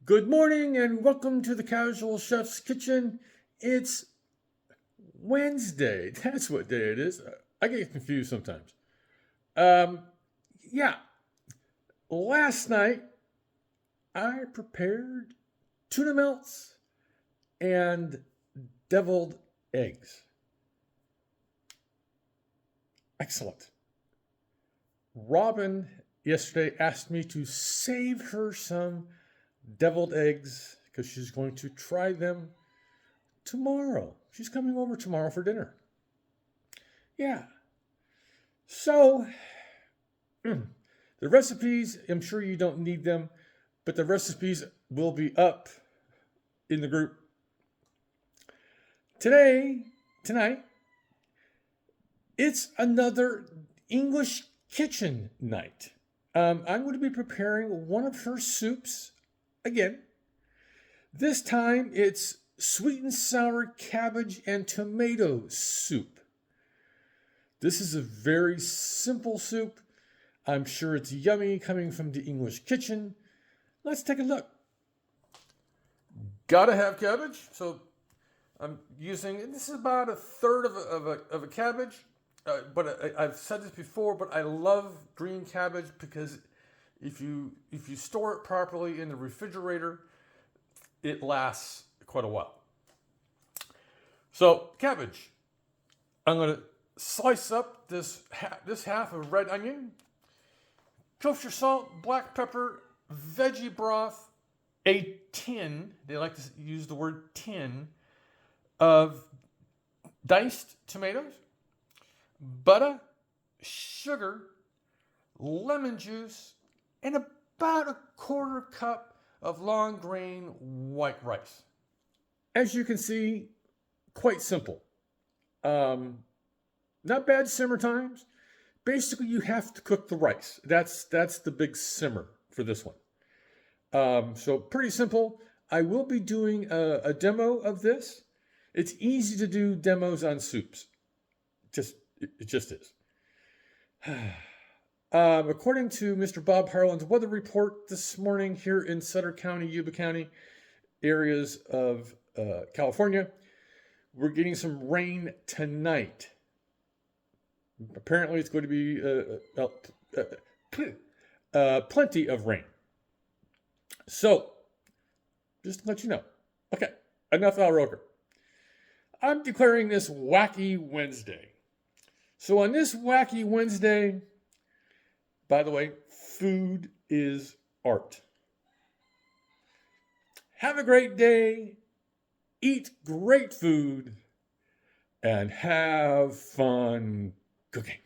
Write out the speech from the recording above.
Good morning and welcome to the Casual Chef's Kitchen. It's Wednesday. That's what day it is. I get confused sometimes. Um, yeah, last night I prepared tuna melts and deviled eggs. Excellent. Robin yesterday asked me to save her some deviled eggs because she's going to try them tomorrow. She's coming over tomorrow for dinner. Yeah. So, the recipes, I'm sure you don't need them, but the recipes will be up in the group. Tonight, it's another English kitchen night. I'm going to be preparing one of her soups again. This time it's sweet and sour cabbage and tomato soup. This is a very simple soup. I'm sure it's yummy coming from the English kitchen. Let's take a look. Gotta have cabbage. So I'm using, this is about a third of a cabbage. But I've said this before, but I love green cabbage because if you store it properly in the refrigerator, it lasts quite a while. So cabbage, I'm going to slice up this half of red onion, kosher salt, black pepper, veggie broth, a tin, they like to use the word tin, of diced tomatoes, butter, sugar, lemon juice, and about a quarter cup of long grain white rice. As you can see, quite simple. Not bad simmer times. Basically, you have to cook the rice. That's the big simmer for this one. So pretty simple. I will be doing a demo of this. It's easy to do demos on soups. It just is. According to Mr. Bob Harlan's weather report this morning here in Sutter County, Yuba County, areas of California, we're getting some rain tonight. Apparently, it's going to be plenty of rain. So, just to let you know. Okay, enough Al Roker. I'm declaring this Wacky Wednesday. So on this Wacky Wednesday, by the way, food is art. Have a great day, eat great food, and have fun cooking.